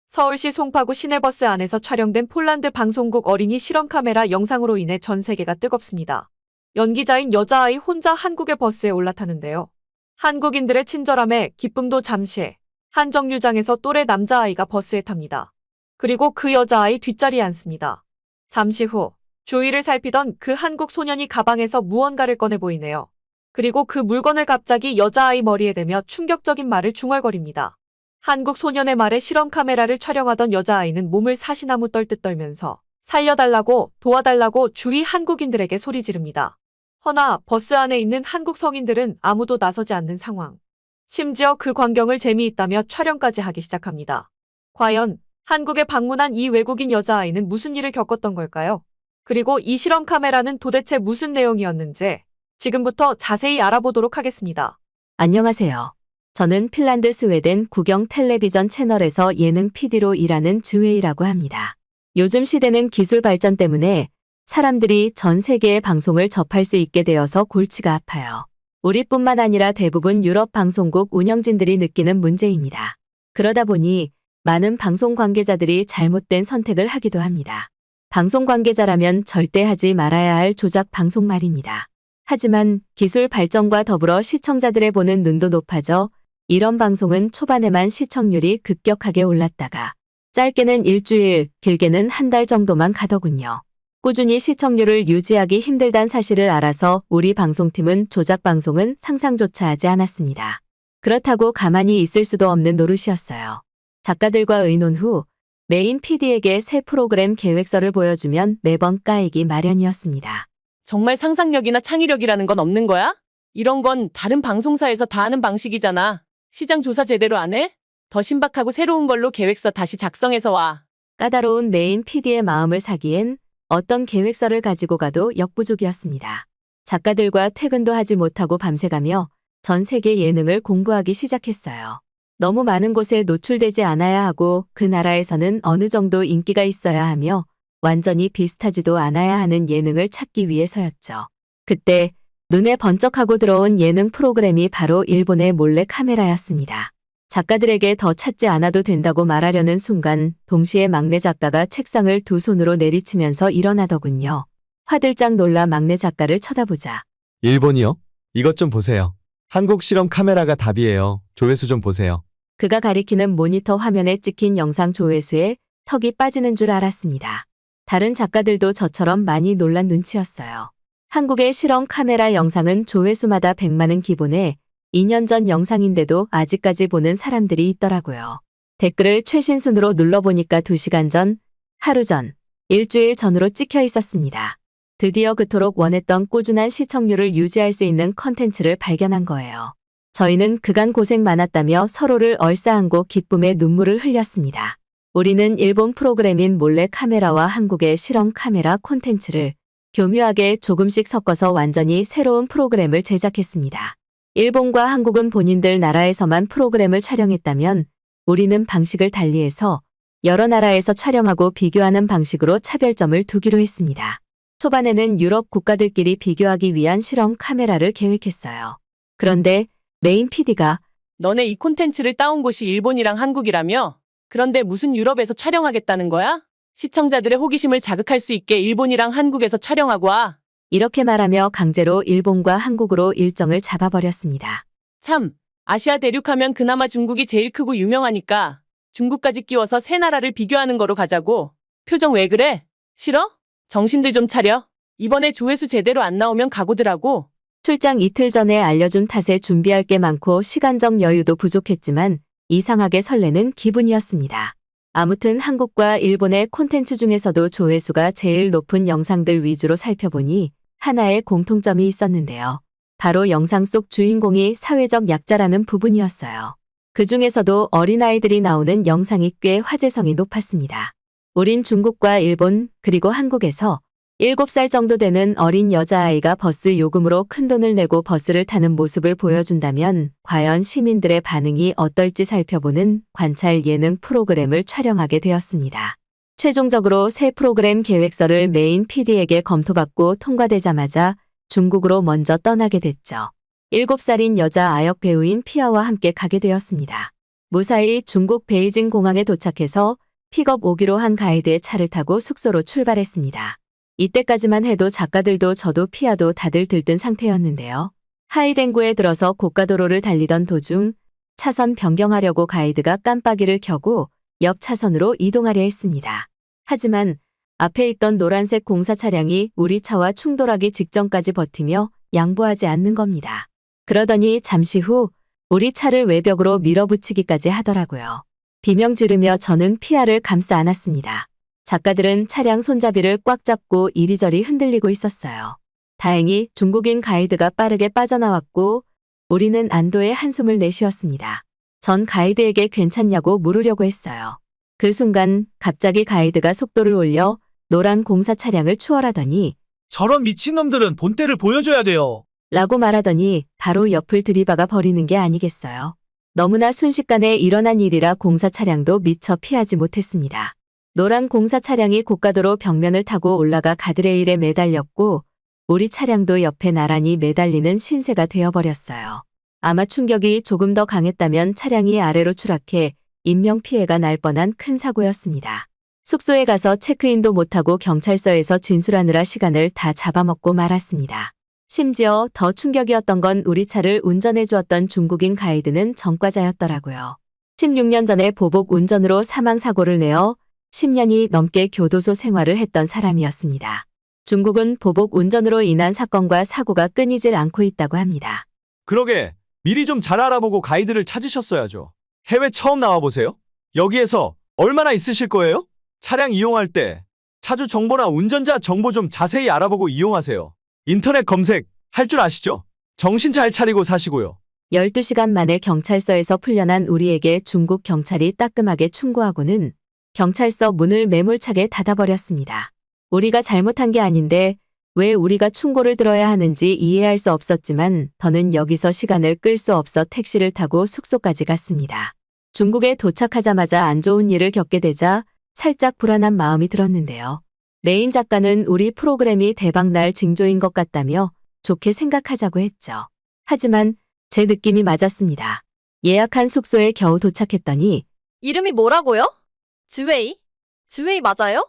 서울시 송파구 시내버스 안에서 촬영된 폴란드 방송국 어린이 실험 카메라 영상으로 인해 전 세계가 뜨겁습니다. 연기자인 여자아이 혼자 한국의 버스에 올라타는데요. 한국인들의 친절함에 기쁨도 잠시 한 정류장에서 또래 남자아이가 버스에 탑니다. 그리고 그 여자아이 뒷자리에 앉습니다. 잠시 후 주위를 살피던 그 한국 소년이 가방에서 무언가를 꺼내 보이네요. 그리고 그 물건을 갑자기 여자아이 머리에 대며 충격적인 말을 중얼거립니다. 한국 소년의 말에 실험 카메라를 촬영하던 여자아이는 몸을 사시나무 떨듯 떨면서 살려달라고 도와달라고 주위 한국인들에게 소리 지릅니다. 허나 버스 안에 있는 한국 성인들은 아무도 나서지 않는 상황. 심지어 그 광경을 재미있다며 촬영까지 하기 시작합니다. 과연 한국에 방문한 이 외국인 여자아이는 무슨 일을 겪었던 걸까요? 그리고 이 실험 카메라는 도대체 무슨 내용이었는지 지금부터 자세히 알아보도록 하겠습니다. 안녕하세요. 저는 핀란드 스웨덴 국영 텔레비전 채널에서 예능 PD로 일하는 즈웨이라고 합니다. 요즘 시대는 기술 발전 때문에 사람들이 전 세계의 방송을 접할 수 있게 되어서 골치가 아파요. 우리뿐만 아니라 대부분 유럽 방송국 운영진들이 느끼는 문제입니다. 그러다 보니 많은 방송 관계자들이 잘못된 선택을 하기도 합니다. 방송 관계자라면 절대 하지 말아야 할 조작 방송 말입니다. 하지만 기술 발전과 더불어 시청자들의 보는 눈도 높아져 이런 방송은 초반에만 시청률이 급격하게 올랐다가 짧게는 일주일, 길게는 한 달 정도만 가더군요. 꾸준히 시청률을 유지하기 힘들다는 사실을 알아서 우리 방송팀은 조작 방송은 상상조차 하지 않았습니다. 그렇다고 가만히 있을 수도 없는 노릇이었어요. 작가들과 의논 후 메인 PD에게 새 프로그램 계획서를 보여주면 매번 까이기 마련이었습니다. 정말 상상력이나 창의력이라는 건 없는 거야? 이런 건 다른 방송사에서 다 하는 방식이잖아. 시장 조사 제대로 안 해? 더 신박하고 새로운 걸로 계획서 다시 작성해서 와. 까다로운 메인 PD의 마음을 사기엔 어떤 계획서를 가지고 가도 역부족이었습니다. 작가들과 퇴근도 하지 못하고 밤새가며 전 세계 예능을 공부하기 시작했어요. 너무 많은 곳에 노출되지 않아야 하고 그 나라에서는 어느 정도 인기가 있어야 하며 완전히 비슷하지도 않아야 하는 예능을 찾기 위해서였죠. 그때 눈에 번쩍하고 들어온 예능 프로그램이 바로 일본의 몰래 카메라였습니다. 작가들에게 더 찾지 않아도 된다고 말하려는 순간 동시에 막내 작가가 책상을 두 손으로 내리치면서 일어나더군요. 화들짝 놀라 막내 작가를 쳐다보자. 일본이요? 이것 좀 보세요. 한국 실험 카메라가 답이에요. 조회수 좀 보세요. 그가 가리키는 모니터 화면에 찍힌 영상 조회수에 턱이 빠지는 줄 알았습니다. 다른 작가들도 저처럼 많이 놀란 눈치였어요. 한국의 실험 카메라 영상은 조회수마다 100만은 기본에 2년 전 영상인데도 아직까지 보는 사람들이 있더라고요. 댓글을 최신순으로 눌러보니까 2시간 전, 하루 전, 일주일 전으로 찍혀 있었습니다. 드디어 그토록 원했던 꾸준한 시청률을 유지할 수 있는 컨텐츠를 발견한 거예요. 저희는 그간 고생 많았다며 서로를 얼싸안고 기쁨의 눈물을 흘렸습니다. 우리는 일본 프로그램인 몰래 카메라와 한국의 실험 카메라 콘텐츠를 교묘하게 조금씩 섞어서 완전히 새로운 프로그램을 제작했습니다. 일본과 한국은 본인들 나라에서만 프로그램을 촬영했다면 우리는 방식을 달리해서 여러 나라에서 촬영하고 비교하는 방식으로 차별점을 두기로 했습니다. 초반에는 유럽 국가들끼리 비교하기 위한 실험 카메라를 계획했어요. 그런데 메인 PD가 너네 이 콘텐츠를 따온 곳이 일본이랑 한국이라며? 그런데 무슨 유럽에서 촬영하겠다는 거야? 시청자들의 호기심을 자극할 수 있게 일본이랑 한국에서 촬영하고 와. 이렇게 말하며 강제로 일본과 한국으로 일정을 잡아버렸습니다. 참, 아시아 대륙하면 그나마 중국이 제일 크고 유명하니까 중국까지 끼워서 세 나라를 비교하는 거로 가자고. 표정 왜 그래? 싫어? 정신들 좀 차려. 이번에 조회수 제대로 안 나오면 각오들하고. 출장 이틀 전에 알려준 탓에 준비할 게 많고 시간적 여유도 부족했지만 이상하게 설레는 기분이었습니다. 아무튼 한국과 일본의 콘텐츠 중에서도 조회수가 제일 높은 영상들 위주로 살펴보니 하나의 공통점이 있었는데요. 바로 영상 속 주인공이 사회적 약자라는 부분이었어요. 그 중에서도 어린아이들이 나오는 영상이 꽤 화제성이 높았습니다. 우린 중국과 일본 그리고 한국에서 7살 정도 되는 어린 여자아이가 버스 요금으로 큰돈을 내고 버스를 타는 모습을 보여준다면 과연 시민들의 반응이 어떨지 살펴보는 관찰 예능 프로그램을 촬영하게 되었습니다. 최종적으로 새 프로그램 계획서를 메인 PD에게 검토받고 통과되자마자 중국으로 먼저 떠나게 됐죠. 7살인 여자 아역 배우인 피아와 함께 가게 되었습니다. 무사히 중국 베이징 공항에 도착해서 픽업 오기로 한 가이드의 차를 타고 숙소로 출발했습니다. 이때까지만 해도 작가들도 저도 피아도 다들 들뜬 상태였는데요. 하이댕구에 들어서 고가도로를 달리던 도중 차선 변경하려고 가이드가 깜빡이를 켜고 옆 차선으로 이동하려 했습니다. 하지만 앞에 있던 노란색 공사 차량이 우리 차와 충돌하기 직전까지 버티며 양보하지 않는 겁니다. 그러더니 잠시 후 우리 차를 외벽으로 밀어붙이기까지 하더라고요. 비명 지르며 저는 피아를 감싸 안았습니다. 작가들은 차량 손잡이를 꽉 잡고 이리저리 흔들리고 있었어요. 다행히 중국인 가이드가 빠르게 빠져나왔고 우리는 안도의 한숨을 내쉬었습니다. 전 가이드에게 괜찮냐고 물으려고 했어요. 그 순간 갑자기 가이드가 속도를 올려 노란 공사 차량을 추월하더니 저런 미친놈들은 본때를 보여줘야 돼요. 라고 말하더니 바로 옆을 들이박아 버리는 게 아니겠어요. 너무나 순식간에 일어난 일이라 공사 차량도 미처 피하지 못했습니다. 노란 공사 차량이 고가도로 벽면을 타고 올라가 가드레일에 매달렸고 우리 차량도 옆에 나란히 매달리는 신세가 되어버렸어요. 아마 충격이 조금 더 강했다면 차량이 아래로 추락해 인명피해가 날 뻔한 큰 사고였습니다. 숙소에 가서 체크인도 못하고 경찰서에서 진술하느라 시간을 다 잡아먹고 말았습니다. 심지어 더 충격이었던 건 우리 차를 운전해 주었던 중국인 가이드는 전과자였더라고요. 16년 전에 보복 운전으로 사망사고를 내어 10년이 넘게 교도소 생활을 했던 사람이었습니다. 중국은 보복 운전으로 인한 사건과 사고가 끊이질 않고 있다고 합니다. 그러게 미리 좀 잘 알아보고 가이드를 찾으셨어야죠. 해외 처음 나와보세요. 여기에서 얼마나 있으실 거예요? 차량 이용할 때 차주 정보나 운전자 정보 좀 자세히 알아보고 이용하세요. 인터넷 검색 할 줄 아시죠? 정신 잘 차리고 사시고요. 12시간 만에 경찰서에서 풀려난 우리에게 중국 경찰이 따끔하게 충고하고는 경찰서 문을 매몰차게 닫아버렸습니다. 우리가 잘못한 게 아닌데 왜 우리가 충고를 들어야 하는지 이해할 수 없었지만 더는 여기서 시간을 끌 수 없어 택시를 타고 숙소까지 갔습니다. 중국에 도착하자마자 안 좋은 일을 겪게 되자 살짝 불안한 마음이 들었는데요. 메인 작가는 우리 프로그램이 대박날 징조인 것 같다며 좋게 생각하자고 했죠. 하지만 제 느낌이 맞았습니다. 예약한 숙소에 겨우 도착했더니 이름이 뭐라고요? 즈웨이? 즈웨이 맞아요?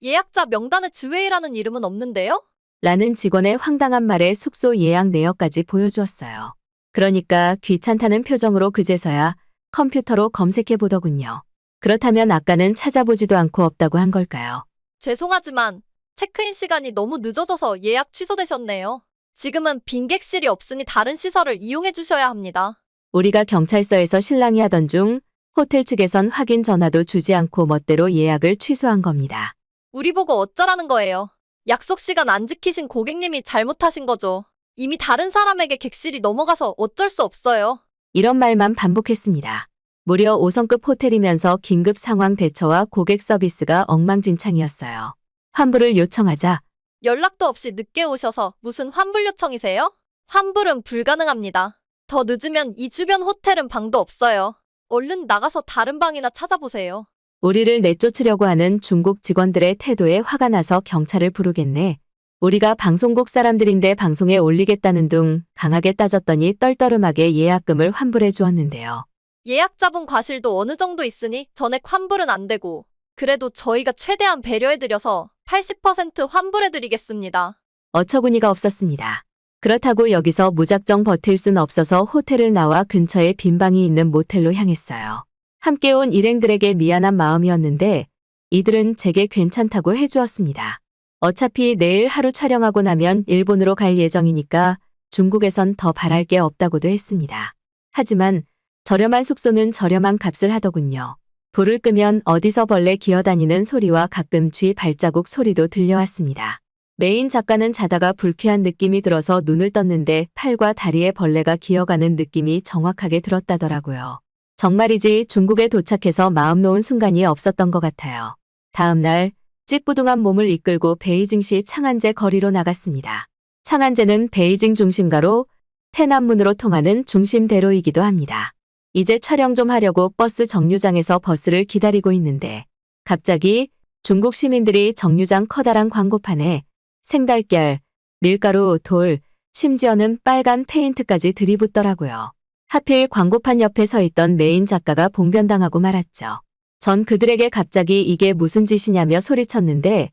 예약자 명단에 즈웨이라는 이름은 없는데요? 라는 직원의 황당한 말에 숙소 예약 내역까지 보여주었어요. 그러니까 귀찮다는 표정으로 그제서야 컴퓨터로 검색해 보더군요. 그렇다면 아까는 찾아보지도 않고 없다고 한 걸까요? 죄송하지만 체크인 시간이 너무 늦어져서 예약 취소되셨네요. 지금은 빈객실이 없으니 다른 시설을 이용해 주셔야 합니다. 우리가 경찰서에서 실랑이 하던 중 호텔 측에선 확인 전화도 주지 않고 멋대로 예약을 취소한 겁니다. 우리 보고 어쩌라는 거예요? 약속 시간 안 지키신 고객님이 잘못하신 거죠. 이미 다른 사람에게 객실이 넘어가서 어쩔 수 없어요. 이런 말만 반복했습니다. 무려 5성급 호텔이면서 긴급 상황 대처와 고객 서비스가 엉망진창이었어요. 환불을 요청하자 연락도 없이 늦게 오셔서 무슨 환불 요청이세요? 환불은 불가능합니다. 더 늦으면 이 주변 호텔은 방도 없어요. 얼른 나가서 다른 방이나 찾아보세요. 우리를 내쫓으려고 하는 중국 직원들의 태도에 화가 나서 경찰을 부르겠네. 우리가 방송국 사람들인데 방송에 올리겠다는 둥 강하게 따졌더니 떨떠름하게 예약금을 환불해 주었는데요. 예약자분 과실도 어느 정도 있으니 전액 환불은 안 되고 그래도 저희가 최대한 배려해드려서 80% 환불해드리겠습니다. 어처구니가 없었습니다. 그렇다고 여기서 무작정 버틸 순 없어서 호텔을 나와 근처에 빈 방이 있는 모텔로 향했어요. 함께 온 일행들에게 미안한 마음이었는데 이들은 제게 괜찮다고 해주었습니다. 어차피 내일 하루 촬영하고 나면 일본으로 갈 예정이니까 중국에선 더 바랄 게 없다고도 했습니다. 하지만 저렴한 숙소는 저렴한 값을 하더군요. 불을 끄면 어디서 벌레 기어다니는 소리와 가끔 쥐 발자국 소리도 들려왔습니다. 메인 작가는 자다가 불쾌한 느낌이 들어서 눈을 떴는데 팔과 다리에 벌레가 기어가는 느낌이 정확하게 들었다더라고요. 정말이지 중국에 도착해서 마음 놓은 순간이 없었던 것 같아요. 다음 날 찌뿌둥한 몸을 이끌고 베이징시 창안제 거리로 나갔습니다. 창안제는 베이징 중심가로 태남문으로 통하는 중심대로이기도 합니다. 이제 촬영 좀 하려고 버스 정류장에서 버스를 기다리고 있는데 갑자기 중국 시민들이 정류장 커다란 광고판에 생달걀, 밀가루, 돌, 심지어는 빨간 페인트까지 들이붓더라고요. 하필 광고판 옆에 서 있던 메인 작가가 봉변당하고 말았죠. 전 그들에게 갑자기 이게 무슨 짓이냐며 소리쳤는데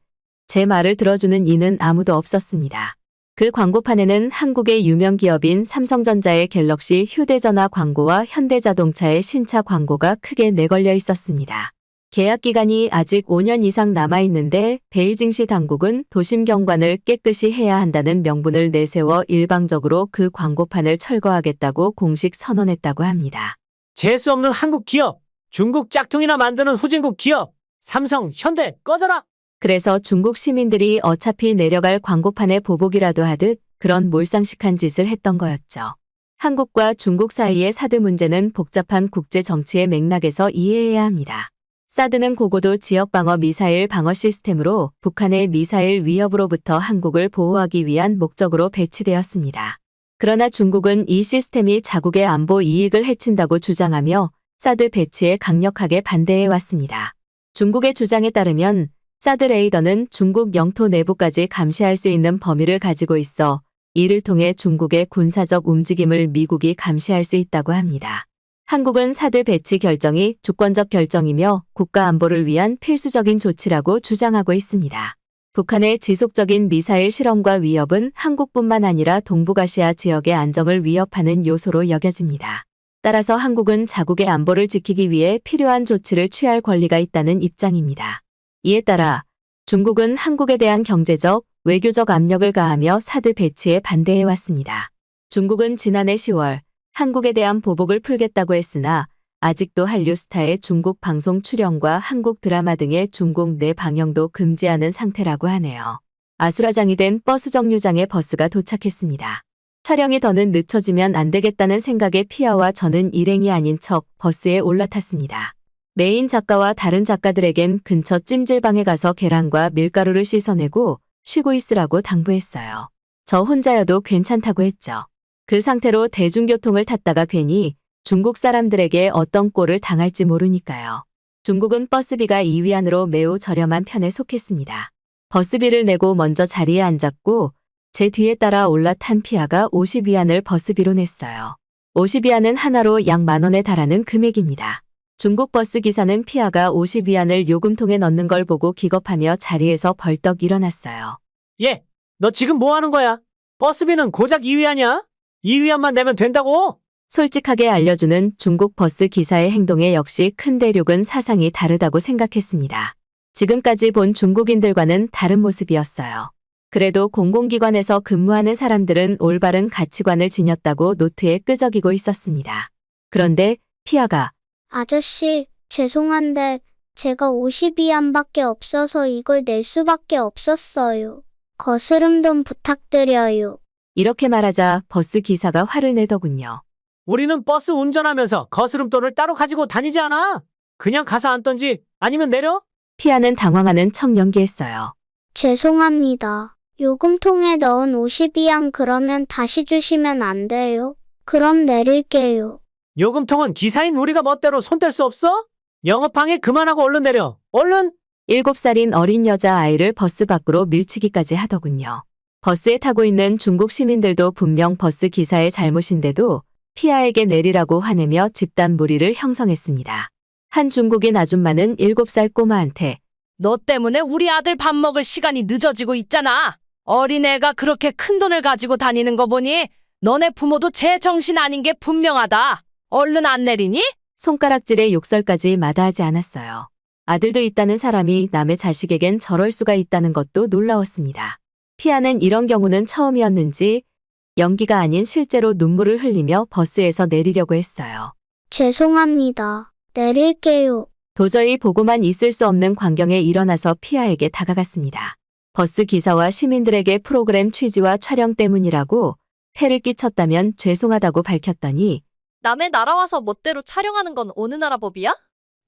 제 말을 들어주는 이는 아무도 없었습니다. 그 광고판에는 한국의 유명 기업인 삼성전자의 갤럭시 휴대전화 광고와 현대자동차의 신차 광고가 크게 내걸려 있었습니다. 계약 기간이 아직 5년 이상 남아있는데 베이징시 당국은 도심 경관을 깨끗이 해야 한다는 명분을 내세워 일방적으로 그 광고판을 철거하겠다고 공식 선언했다고 합니다. 재수 없는 한국 기업, 중국 짝퉁이나 만드는 후진국 기업, 삼성, 현대 꺼져라! 그래서 중국 시민들이 어차피 내려갈 광고판에 보복이라도 하듯 그런 몰상식한 짓을 했던 거였죠. 한국과 중국 사이의 사드 문제는 복잡한 국제 정치의 맥락에서 이해해야 합니다. 사드는 고고도 지역 방어 미사일 방어 시스템으로 북한의 미사일 위협으로부터 한국을 보호하기 위한 목적으로 배치되었습니다. 그러나 중국은 이 시스템이 자국의 안보 이익을 해친다고 주장하며 사드 배치에 강력하게 반대해 왔습니다. 중국의 주장에 따르면 사드 레이더는 중국 영토 내부까지 감시할 수 있는 범위를 가지고 있어 이를 통해 중국의 군사적 움직임을 미국이 감시할 수 있다고 합니다. 한국은 사드 배치 결정이 주권적 결정이며 국가 안보를 위한 필수적인 조치라고 주장하고 있습니다. 북한의 지속적인 미사일 실험과 위협은 한국뿐만 아니라 동북아시아 지역의 안정을 위협하는 요소로 여겨집니다. 따라서 한국은 자국의 안보를 지키기 위해 필요한 조치를 취할 권리가 있다는 입장입니다. 이에 따라 중국은 한국에 대한 경제적, 외교적 압력을 가하며 사드 배치에 반대해 왔습니다. 중국은 지난해 10월 한국에 대한 보복을 풀겠다고 했으나 아직도 한류 스타의 중국 방송 출연과 한국 드라마 등의 중국 내 방영도 금지하는 상태라고 하네요. 아수라장이 된 버스 정류장에 버스가 도착했습니다. 촬영이 더는 늦춰지면 안 되겠다는 생각에 피아와 저는 일행이 아닌 척 버스에 올라탔습니다. 메인 작가와 다른 작가들에겐 근처 찜질방에 가서 계란과 밀가루를 씻어내고 쉬고 있으라고 당부했어요. 저 혼자여도 괜찮다고 했죠. 그 상태로 대중교통을 탔다가 괜히 중국 사람들에게 어떤 꼴을 당할지 모르니까요. 중국은 버스비가 2위안으로 매우 저렴한 편에 속했습니다. 버스비를 내고 먼저 자리에 앉았고 제 뒤에 따라 올라탄 피아가 50위안을 버스비로 냈어요. 50위안은 하나로 약 10,000원에 달하는 금액입니다. 중국 버스 기사는 피아가 50위안을 요금통에 넣는 걸 보고 기겁하며 자리에서 벌떡 일어났어요. 예, 너 지금 뭐 하는 거야? 버스비는 고작 2위안이야? 2위안만 내면 된다고? 솔직하게 알려주는 중국 버스 기사의 행동에 역시 큰 대륙은 사상이 다르다고 생각했습니다. 지금까지 본 중국인들과는 다른 모습이었어요. 그래도 공공기관에서 근무하는 사람들은 올바른 가치관을 지녔다고 노트에 끄적이고 있었습니다. 그런데 피아가 아저씨, 죄송한데 제가 52안밖에 없어서 이걸 낼 수밖에 없었어요. 거스름 돈 부탁드려요. 이렇게 말하자 버스 기사가 화를 내더군요. 우리는 버스 운전하면서 거스름돈을 따로 가지고 다니지 않아. 그냥 가서 앉던지 아니면 내려? 피아는 당황하는 척 연기했어요. 죄송합니다. 요금통에 넣은 52안 그러면 다시 주시면 안 돼요? 그럼 내릴게요. 요금통은 기사인 우리가 멋대로 손댈 수 없어? 영업방해 그만하고 얼른 내려. 얼른! 7살인 어린 여자아이를 버스 밖으로 밀치기까지 하더군요. 버스에 타고 있는 중국 시민들도 분명 버스 기사의 잘못인데도 피아에게 내리라고 화내며 집단 무리를 형성했습니다. 한 중국인 아줌마는 7살 꼬마한테 너 때문에 우리 아들 밥 먹을 시간이 늦어지고 있잖아. 어린애가 그렇게 큰 돈을 가지고 다니는 거 보니 너네 부모도 제정신 아닌 게 분명하다. 얼른 안 내리니? 손가락질에 욕설까지 마다하지 않았어요. 아들도 있다는 사람이 남의 자식에겐 저럴 수가 있다는 것도 놀라웠습니다. 피아는 이런 경우는 처음이었는지 연기가 아닌 실제로 눈물을 흘리며 버스에서 내리려고 했어요. 죄송합니다. 내릴게요. 도저히 보고만 있을 수 없는 광경에 일어나서 피아에게 다가갔습니다. 버스 기사와 시민들에게 프로그램 취지와 촬영 때문이라고 폐를 끼쳤다면 죄송하다고 밝혔더니 남의 나라 와서 멋대로 촬영하는 건 어느 나라 법이야?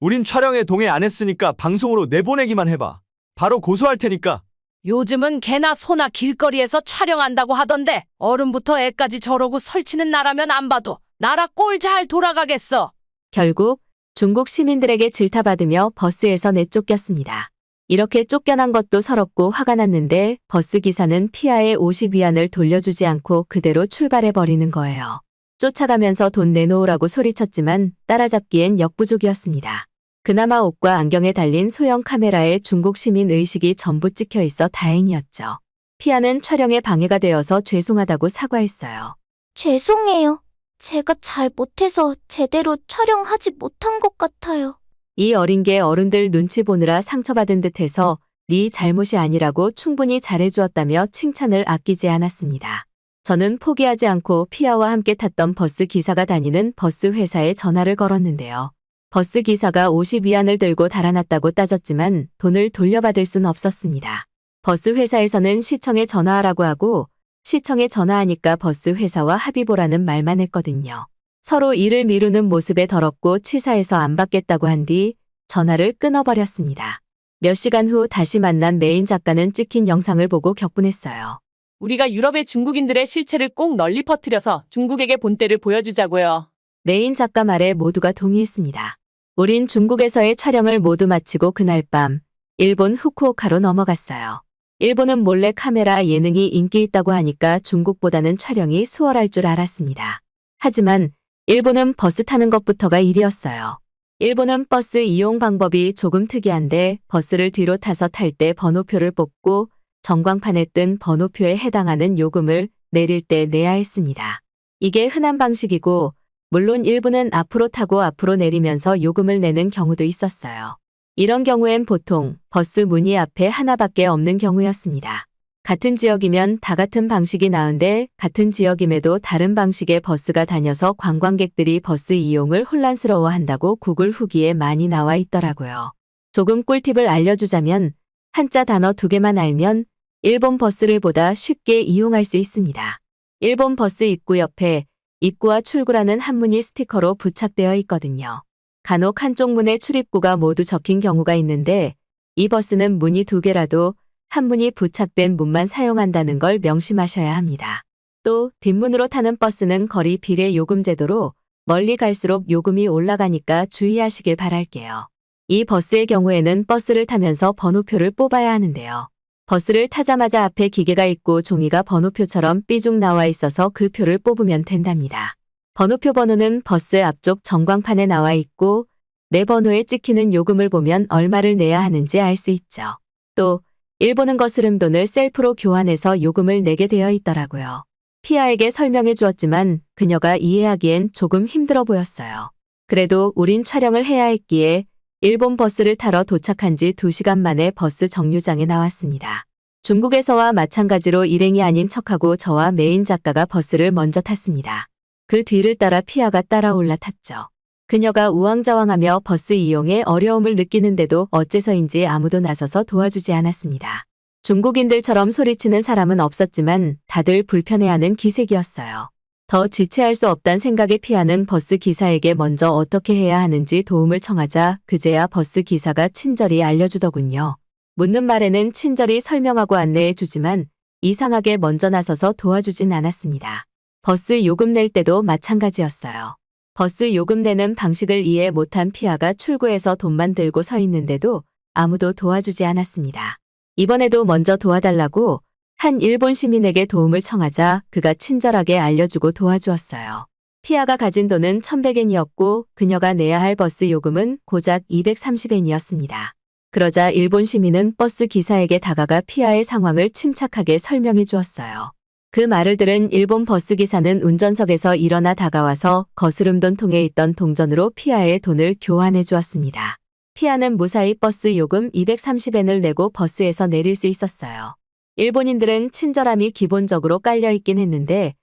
우린 촬영에 동의 안 했으니까 방송으로 내보내기만 해봐. 바로 고소할 테니까. 요즘은 개나 소나 길거리에서 촬영한다고 하던데 어른부터 애까지 저러고 설치는 나라면 안 봐도 나라 꼴 잘 돌아가겠어. 결국 중국 시민들에게 질타받으며 버스에서 내쫓겼습니다. 이렇게 쫓겨난 것도 서럽고 화가 났는데 버스 기사는 피아의 50위안을 돌려주지 않고 그대로 출발해버리는 거예요. 쫓아가면서 돈 내놓으라고 소리쳤지만 따라잡기엔 역부족이었습니다. 그나마 옷과 안경에 달린 소형 카메라에 중국 시민 의식이 전부 찍혀 있어 다행이었죠. 피아는 촬영에 방해가 되어서 죄송하다고 사과했어요. 죄송해요. 제가 잘 못해서 제대로 촬영하지 못한 것 같아요. 이 어린 게 어른들 눈치 보느라 상처받은 듯해서 네 잘못이 아니라고 충분히 잘해주었다며 칭찬을 아끼지 않았습니다. 저는 포기하지 않고 피아와 함께 탔던 버스 기사가 다니는 버스 회사에 전화를 걸었는데요. 버스 기사가 50위안을 들고 달아났다고 따졌지만 돈을 돌려받을 순 없었습니다. 버스 회사에서는 시청에 전화하라고 하고 시청에 전화하니까 버스 회사와 합의 보라는 말만 했거든요. 서로 일을 미루는 모습에 더럽고 치사해서 안 받겠다고 한 뒤 전화를 끊어버렸습니다. 몇 시간 후 다시 만난 메인 작가는 찍힌 영상을 보고 격분했어요. 우리가 유럽의 중국인들의 실체를 꼭 널리 퍼뜨려서 중국에게 본때를 보여주자고요. 메인 작가 말에 모두가 동의했습니다. 우린 중국에서의 촬영을 모두 마치고 그날 밤 일본 후쿠오카로 넘어갔어요. 일본은 몰래 카메라 예능이 인기 있다고 하니까 중국보다는 촬영이 수월할 줄 알았습니다. 하지만 일본은 버스 타는 것부터가 일이었어요. 일본은 버스 이용 방법이 조금 특이한데 버스를 뒤로 타서 탈 때 번호표를 뽑고 전광판에 뜬 번호표에 해당하는 요금을 내릴 때 내야 했습니다. 이게 흔한 방식이고 물론 일부는 앞으로 타고 앞으로 내리면서 요금을 내는 경우도 있었어요. 이런 경우엔 보통 버스 문이 앞에 하나밖에 없는 경우였습니다. 같은 지역이면 다 같은 방식이 나은데 같은 지역임에도 다른 방식의 버스가 다녀서 관광객들이 버스 이용을 혼란스러워한다고 구글 후기에 많이 나와 있더라고요. 조금 꿀팁을 알려주자면 한자 단어 2개만 알면 일본 버스를 보다 쉽게 이용할 수 있습니다. 일본 버스 입구 옆에 입구와 출구라는 한문이 스티커로 부착되어 있거든요. 간혹 한쪽 문에 출입구가 모두 적힌 경우가 있는데 이 버스는 문이 2개라도 한문이 부착된 문만 사용한다는 걸 명심하셔야 합니다. 또 뒷문으로 타는 버스는 거리 비례 요금 제도로 멀리 갈수록 요금이 올라가니까 주의하시길 바랄게요. 이 버스의 경우에는 버스를 타면서 번호표를 뽑아야 하는데요. 버스를 타자마자 앞에 기계가 있고 종이가 번호표처럼 삐죽 나와 있어서 그 표를 뽑으면 된답니다. 번호표 번호는 버스 앞쪽 전광판에 나와 있고 내 번호에 찍히는 요금을 보면 얼마를 내야 하는지 알 수 있죠. 또 일본은 거스름돈을 셀프로 교환해서 요금을 내게 되어 있더라고요. 피아에게 설명해 주었지만 그녀가 이해하기엔 조금 힘들어 보였어요. 그래도 우린 촬영을 해야 했기에 일본 버스를 타러 도착한 지 2시간 만에 버스 정류장에 나왔습니다. 중국에서와 마찬가지로 일행이 아닌 척하고 저와 메인 작가가 버스를 먼저 탔습니다. 그 뒤를 따라 피아가 따라 올라탔죠. 그녀가 우왕좌왕하며 버스 이용에 어려움을 느끼는데도 어째서인지 아무도 나서서 도와주지 않았습니다. 중국인들처럼 소리치는 사람은 없었지만 다들 불편해하는 기색이었어요. 더 지체할 수 없단 생각에 피아는 버스 기사에게 먼저 어떻게 해야 하는지 도움을 청하자 그제야 버스 기사가 친절히 알려주더군요. 묻는 말에는 친절히 설명하고 안내해 주지만 이상하게 먼저 나서서 도와주진 않았습니다. 버스 요금 낼 때도 마찬가지였어요. 버스 요금 내는 방식을 이해 못한 피아가 출구에서 돈만 들고 서 있는데도 아무도 도와주지 않았습니다. 이번에도 먼저 도와달라고 한 일본 시민에게 도움을 청하자 그가 친절하게 알려주고 도와주었어요. 피아가 가진 돈은 1100엔이었고 그녀가 내야 할 버스 요금은 고작 230엔이었습니다. 그러자 일본 시민은 버스 기사에게 다가가 피아의 상황을 침착하게 설명해 주었어요. 그 말을 들은 일본 버스 기사는 운전석에서 일어나 다가와서 거스름돈 통에 있던 동전으로 피아의 돈을 교환해 주었습니다. 피아는 무사히 버스 요금 230엔을 내고 버스에서 내릴 수 있었어요. 일본인들은 친절함이 기본적으로 깔려 있긴 했는데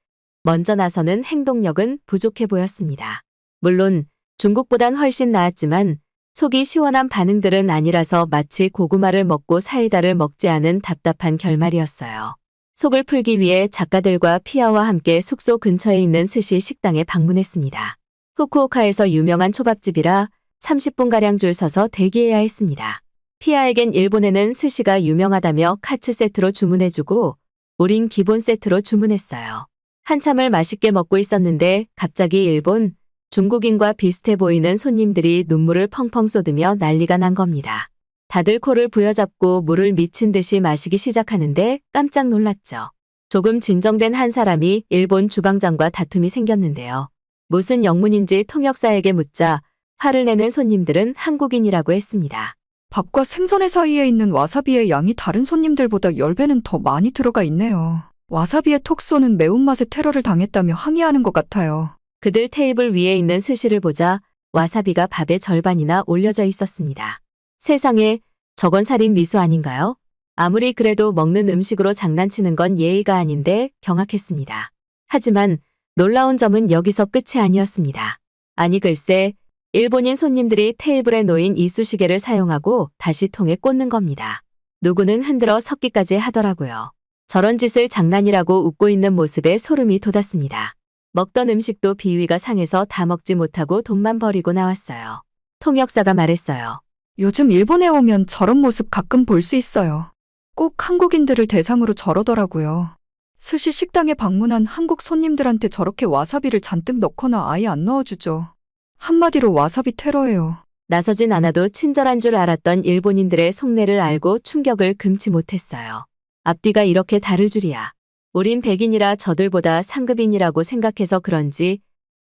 먼저 나서는 행동력은 부족해 보였습니다. 물론 중국보단 훨씬 나았지만 속이 시원한 반응들은 아니라서 마치 고구마를 먹고 사이다를 먹지 않은 답답한 결말이었어요. 속을 풀기 위해 작가들과 피아와 함께 숙소 근처에 있는 스시 식당에 방문했습니다. 후쿠오카에서 유명한 초밥집이라 30분가량 줄 서서 대기해야 했습니다. 피아에겐 일본에는 스시가 유명하다며 카츠 세트로 주문해주고 우린 기본 세트로 주문했어요. 한참을 맛있게 먹고 있었는데 갑자기 일본, 중국인과 비슷해 보이는 손님들이 눈물을 펑펑 쏟으며 난리가 난 겁니다. 다들 코를 부여잡고 물을 미친 듯이 마시기 시작하는데 깜짝 놀랐죠. 조금 진정된 한 사람이 일본 주방장과 다툼이 생겼는데요. 무슨 영문인지 통역사에게 묻자 화를 내는 손님들은 한국인이라고 했습니다. 밥과 생선의 사이에 있는 와사비의 양이 다른 손님들보다 10배는 더 많이 들어가 있네요. 와사비의 톡 쏘는 매운맛에 테러를 당했다며 항의하는 것 같아요. 그들 테이블 위에 있는 스시를 보자 와사비가 밥의 절반이나 올려져 있었습니다. 세상에, 저건 살인 미수 아닌가요? 아무리 그래도 먹는 음식으로 장난치는 건 예의가 아닌데 경악했습니다. 하지만 놀라운 점은 여기서 끝이 아니었습니다. 아니 글쎄, 일본인 손님들이 테이블에 놓인 이쑤시개를 사용하고 다시 통에 꽂는 겁니다. 누구는 흔들어 섞기까지 하더라고요. 저런 짓을 장난이라고 웃고 있는 모습에 소름이 돋았습니다. 먹던 음식도 비위가 상해서 다 먹지 못하고 돈만 버리고 나왔어요. 통역사가 말했어요. 요즘 일본에 오면 저런 모습 가끔 볼 수 있어요. 꼭 한국인들을 대상으로 저러더라고요. 스시 식당에 방문한 한국 손님들한테 저렇게 와사비를 잔뜩 넣거나 아예 안 넣어주죠. 한마디로 와사비 테러예요. 나서진 않아도 친절한 줄 알았던 일본인들의 속내를 알고 충격을 금치 못했어요. 앞뒤가 이렇게 다를 줄이야. 우린 백인이라 저들보다 상급인이라고 생각해서 그런지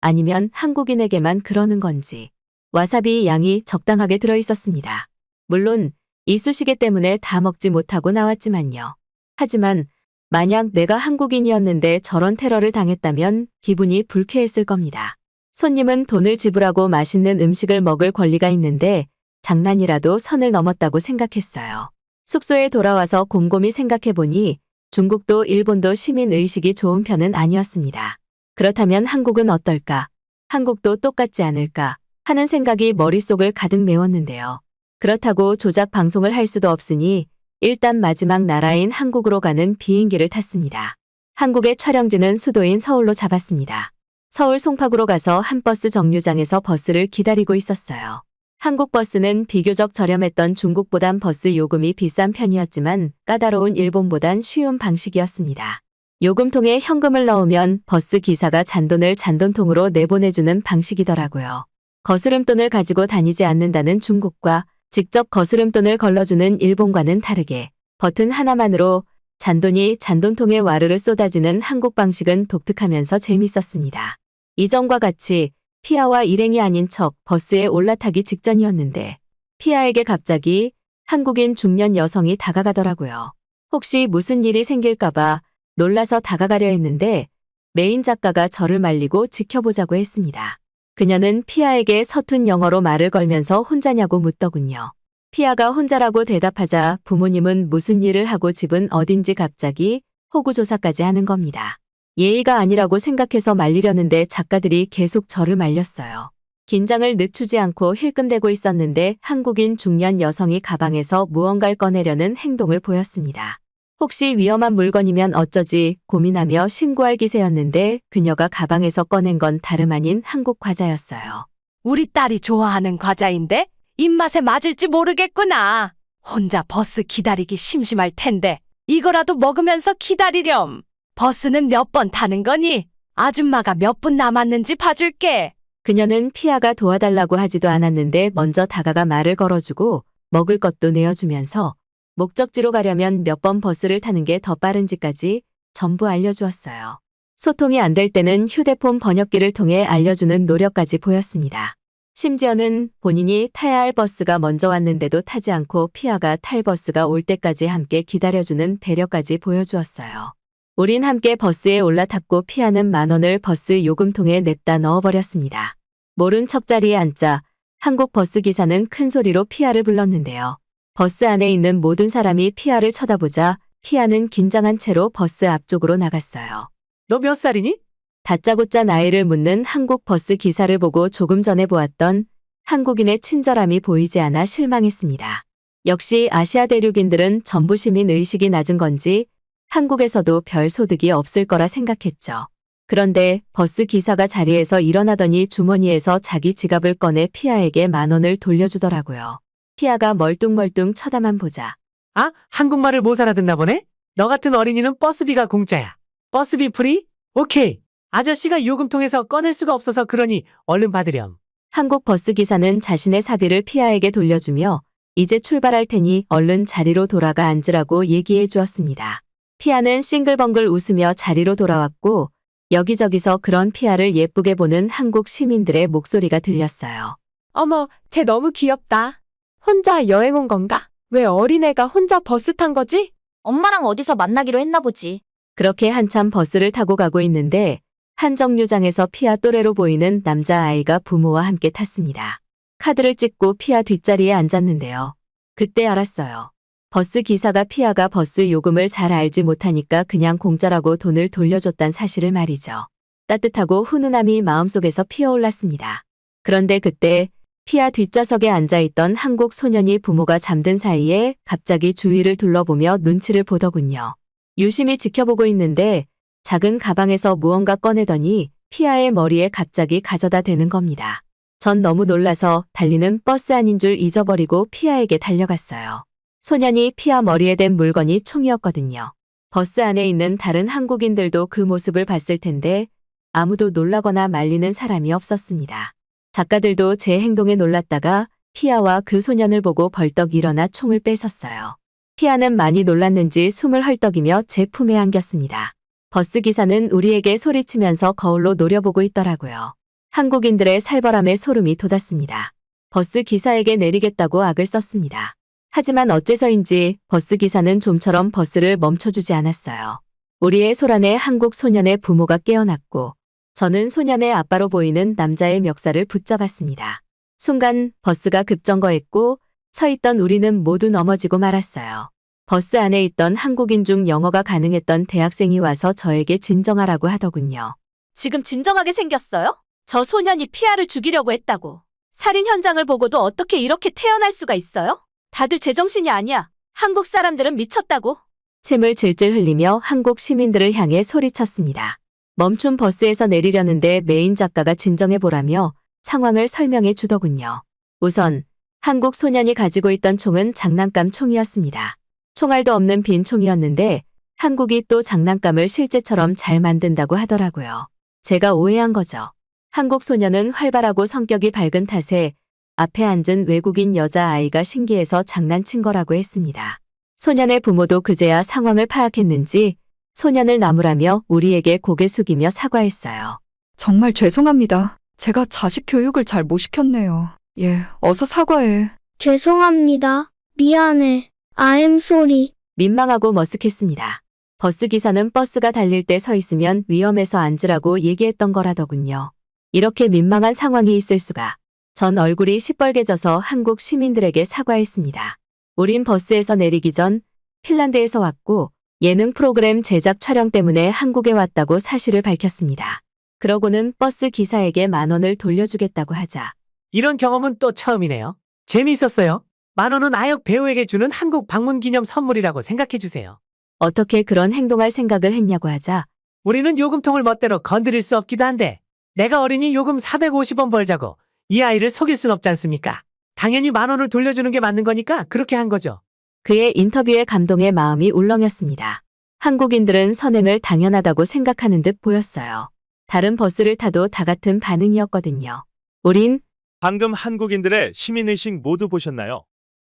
아니면 한국인에게만 그러는 건지. 와사비 양이 적당하게 들어있었습니다. 물론 이쑤시개 때문에 다 먹지 못하고 나왔지만요. 하지만 만약 내가 한국인이었는데 저런 테러를 당했다면 기분이 불쾌했을 겁니다. 손님은 돈을 지불하고 맛있는 음식을 먹을 권리가 있는데 장난이라도 선을 넘었다고 생각했어요. 숙소에 돌아와서 곰곰이 생각해보니 중국도 일본도 시민의식이 좋은 편은 아니었습니다. 그렇다면 한국은 어떨까? 한국도 똑같지 않을까? 하는 생각이 머릿속을 가득 메웠는데요. 그렇다고 조작 방송을 할 수도 없으니 일단 마지막 나라인 한국으로 가는 비행기를 탔습니다. 한국의 촬영지는 수도인 서울로 잡았습니다. 서울 송파구로 가서 한 버스 정류장에서 버스를 기다리고 있었어요. 한국 버스는 비교적 저렴했던 중국보단 버스 요금이 비싼 편이었지만 까다로운 일본보단 쉬운 방식이었습니다. 요금통에 현금을 넣으면 버스 기사가 잔돈을 잔돈통으로 내보내주는 방식이더라고요. 거스름돈을 가지고 다니지 않는다는 중국과 직접 거스름돈을 걸러주는 일본과는 다르게 버튼 하나만으로 잔돈이 잔돈통에 와르르 쏟아지는 한국 방식은 독특하면서 재밌었습니다. 이전과 같이 피아와 일행이 아닌 척 버스에 올라타기 직전이었는데 피아에게 갑자기 한국인 중년 여성이 다가가더라고요. 혹시 무슨 일이 생길까봐 놀라서 다가가려 했는데 메인 작가가 저를 말리고 지켜보자고 했습니다. 그녀는 피아에게 서툰 영어로 말을 걸면서 혼자냐고 묻더군요. 피아가 혼자라고 대답하자 부모님은 무슨 일을 하고 집은 어딘지 갑자기 호구조사까지 하는 겁니다. 예의가 아니라고 생각해서 말리려는데 작가들이 계속 저를 말렸어요. 긴장을 늦추지 않고 힐끔대고 있었는데 한국인 중년 여성이 가방에서 무언가를 꺼내려는 행동을 보였습니다. 혹시 위험한 물건이면 어쩌지 고민하며 신고할 기세였는데 그녀가 가방에서 꺼낸 건 다름 아닌 한국 과자였어요. 우리 딸이 좋아하는 과자인데 입맛에 맞을지 모르겠구나. 혼자 버스 기다리기 심심할 텐데 이거라도 먹으면서 기다리렴. 버스는 몇 번 타는 거니? 아줌마가 몇 분 남았는지 봐줄게. 그녀는 피아가 도와달라고 하지도 않았는데 먼저 다가가 말을 걸어주고 먹을 것도 내어주면서 목적지로 가려면 몇 번 버스를 타는 게 더 빠른지까지 전부 알려주었어요. 소통이 안 될 때는 휴대폰 번역기를 통해 알려주는 노력까지 보였습니다. 심지어는 본인이 타야 할 버스가 먼저 왔는데도 타지 않고 피아가 탈 버스가 올 때까지 함께 기다려주는 배려까지 보여주었어요. 우린 함께 버스에 올라탔고 피아는 10,000원을 버스 요금통에 냅다 넣어버렸습니다. 모른 척 자리에 앉자 한국 버스 기사는 큰 소리로 피아를 불렀는데요. 버스 안에 있는 모든 사람이 피아를 쳐다보자 피아는 긴장한 채로 버스 앞쪽으로 나갔어요. 너 몇 살이니? 다짜고짜 나이를 묻는 한국 버스 기사를 보고 조금 전에 보았던 한국인의 친절함이 보이지 않아 실망했습니다. 역시 아시아 대륙인들은 전부 시민 의식이 낮은 건지 한국에서도 별 소득이 없을 거라 생각했죠. 그런데 버스 기사가 자리에서 일어나더니 주머니에서 자기 지갑을 꺼내 피아에게 10,000원을 돌려주더라고요. 피아가 멀뚱멀뚱 쳐다만 보자. 아, 한국말을 못 알아듣나 보네? 너 같은 어린이는 버스비가 공짜야. 버스비 프리? 오케이. 아저씨가 요금통에서 꺼낼 수가 없어서 그러니 얼른 받으렴. 한국 버스 기사는 자신의 사비를 피아에게 돌려주며 이제 출발할 테니 얼른 자리로 돌아가 앉으라고 얘기해 주었습니다. 피아는 싱글벙글 웃으며 자리로 돌아왔고 여기저기서 그런 피아를 예쁘게 보는 한국 시민들의 목소리가 들렸어요. 어머, 쟤 너무 귀엽다. 혼자 여행 온 건가? 왜 어린애가 혼자 버스 탄 거지? 엄마랑 어디서 만나기로 했나 보지. 그렇게 한참 버스를 타고 가고 있는데 한 정류장에서 피아 또래로 보이는 남자아이가 부모와 함께 탔습니다. 카드를 찍고 피아 뒷자리에 앉았는데요. 그때 알았어요. 버스 기사가 피아가 버스 요금을 잘 알지 못하니까 그냥 공짜라고 돈을 돌려줬단 사실을 말이죠. 따뜻하고 훈훈함이 마음속에서 피어올랐습니다. 그런데 그때 피아 뒷좌석에 앉아있던 한국 소년이 부모가 잠든 사이에 갑자기 주위를 둘러보며 눈치를 보더군요. 유심히 지켜보고 있는데 작은 가방에서 무언가 꺼내더니 피아의 머리에 갑자기 가져다 대는 겁니다. 전 너무 놀라서 달리는 버스 안인 줄 잊어버리고 피아에게 달려갔어요. 소년이 피아 머리에 댄 물건이 총이었거든요. 버스 안에 있는 다른 한국인들도 그 모습을 봤을 텐데 아무도 놀라거나 말리는 사람이 없었습니다. 작가들도 제 행동에 놀랐다가 피아와 그 소년을 보고 벌떡 일어나 총을 뺏었어요. 피아는 많이 놀랐는지 숨을 헐떡이며 제 품에 안겼습니다. 버스 기사는 우리에게 소리치면서 거울로 노려보고 있더라고요. 한국인들의 살벌함에 소름이 돋았습니다. 버스 기사에게 내리겠다고 악을 썼습니다. 하지만 어째서인지 버스 기사는 좀처럼 버스를 멈춰주지 않았어요. 우리의 소란에 한국 소년의 부모가 깨어났고 저는 소년의 아빠로 보이는 남자의 멱살을 붙잡았습니다. 순간 버스가 급정거했고 서 있던 우리는 모두 넘어지고 말았어요. 버스 안에 있던 한국인 중 영어가 가능했던 대학생이 와서 저에게 진정하라고 하더군요. 지금 진정하게 생겼어요? 저 소년이 피아를 죽이려고 했다고. 살인 현장을 보고도 어떻게 이렇게 태어날 수가 있어요? 다들 제정신이 아니야. 한국 사람들은 미쳤다고. 침을 질질 흘리며 한국 시민들을 향해 소리쳤습니다. 멈춘 버스에서 내리려는데 메인 작가가 진정해보라며 상황을 설명해 주더군요. 우선 한국 소년이 가지고 있던 총은 장난감 총이었습니다. 총알도 없는 빈 총이었는데 한국이 또 장난감을 실제처럼 잘 만든다고 하더라고요. 제가 오해한 거죠. 한국 소년은 활발하고 성격이 밝은 탓에 앞에 앉은 외국인 여자아이가 신기해서 장난친 거라고 했습니다. 소년의 부모도 그제야 상황을 파악했는지 소년을 나무라며 우리에게 고개 숙이며 사과했어요. 정말 죄송합니다. 제가 자식 교육을 잘 못 시켰네요. 예, 어서 사과해. 죄송합니다. 미안해. I'm sorry. 민망하고 머쓱했습니다. 버스 기사는 버스가 달릴 때 서 있으면 위험해서 앉으라고 얘기했던 거라더군요. 이렇게 민망한 상황이 있을 수가. 전 얼굴이 시뻘개져서 한국 시민들에게 사과했습니다. 우린 버스에서 내리기 전 핀란드에서 왔고 예능 프로그램 제작 촬영 때문에 한국에 왔다고 사실을 밝혔습니다. 그러고는 버스 기사에게 10,000원을 돌려주겠다고 하자 이런 경험은 또 처음이네요. 재미있었어요. 10,000원은 아역 배우에게 주는 한국 방문 기념 선물이라고 생각해주세요. 어떻게 그런 행동할 생각을 했냐고 하자 우리는 요금통을 멋대로 건드릴 수 없기도 한데 내가 어린이 요금 450원 벌자고 이 아이를 속일 순 없지 않습니까? 당연히 10,000원을 돌려주는 게 맞는 거니까 그렇게 한 거죠. 그의 인터뷰에 감동의 마음이 울렁였습니다. 한국인들은 선행을 당연하다고 생각하는 듯 보였어요. 다른 버스를 타도 다 같은 반응이었거든요. 우린 방금 한국인들의 시민의식 모두 보셨나요?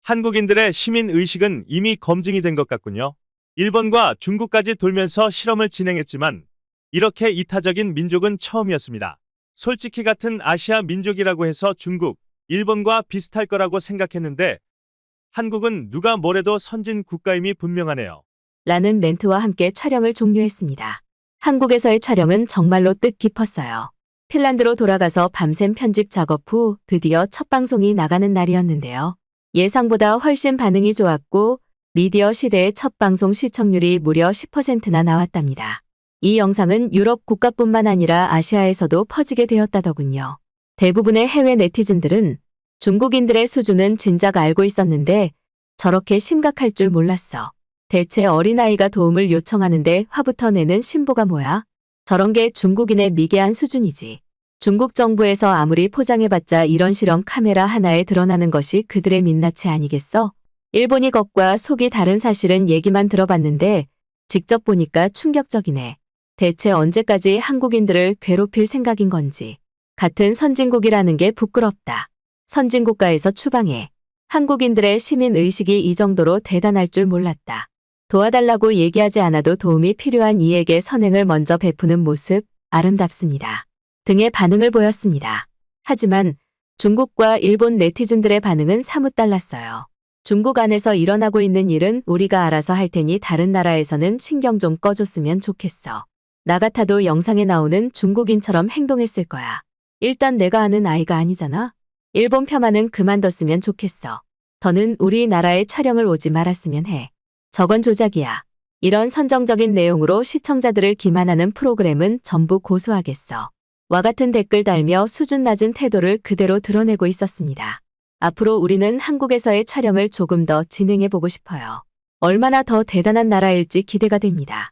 한국인들의 시민의식은 이미 검증이 된 것 같군요. 일본과 중국까지 돌면서 실험을 진행했지만 이렇게 이타적인 민족은 처음이었습니다. 솔직히 같은 아시아 민족이라고 해서 중국, 일본과 비슷할 거라고 생각했는데 한국은 누가 뭐래도 선진 국가임이 분명하네요. 라는 멘트와 함께 촬영을 종료했습니다. 한국에서의 촬영은 정말로 뜻깊었어요. 핀란드로 돌아가서 밤샘 편집 작업 후 드디어 첫 방송이 나가는 날이었는데요. 예상보다 훨씬 반응이 좋았고 미디어 시대의 첫 방송 시청률이 무려 10%나 나왔답니다. 이 영상은 유럽 국가뿐만 아니라 아시아에서도 퍼지게 되었다더군요. 대부분의 해외 네티즌들은 중국인들의 수준은 진작 알고 있었는데 저렇게 심각할 줄 몰랐어. 대체 어린아이가 도움을 요청하는데 화부터 내는 신보가 뭐야? 저런 게 중국인의 미개한 수준이지. 중국 정부에서 아무리 포장해봤자 이런 실험 카메라 하나에 드러나는 것이 그들의 민낯이 아니겠어? 일본이 겉과 속이 다른 사실은 얘기만 들어봤는데 직접 보니까 충격적이네. 대체 언제까지 한국인들을 괴롭힐 생각인 건지. 같은 선진국이라는 게 부끄럽다. 선진국가에서 추방해. 한국인들의 시민의식이 이 정도로 대단할 줄 몰랐다. 도와달라고 얘기하지 않아도 도움이 필요한 이에게 선행을 먼저 베푸는 모습 아름답습니다. 등의 반응을 보였습니다. 하지만 중국과 일본 네티즌들의 반응은 사뭇 달랐어요. 중국 안에서 일어나고 있는 일은 우리가 알아서 할 테니 다른 나라에서는 신경 좀 꺼줬으면 좋겠어. 나 같아도 영상에 나오는 중국인처럼 행동했을 거야. 일단 내가 아는 아이가 아니잖아. 일본 폄하는 그만뒀으면 좋겠어. 더는 우리나라에 촬영을 오지 말았으면 해. 저건 조작이야. 이런 선정적인 내용으로 시청자들을 기만하는 프로그램은 전부 고소하겠어. 와 같은 댓글 달며 수준 낮은 태도를 그대로 드러내고 있었습니다. 앞으로 우리는 한국에서의 촬영을 조금 더 진행해 보고 싶어요. 얼마나 더 대단한 나라일지 기대가 됩니다.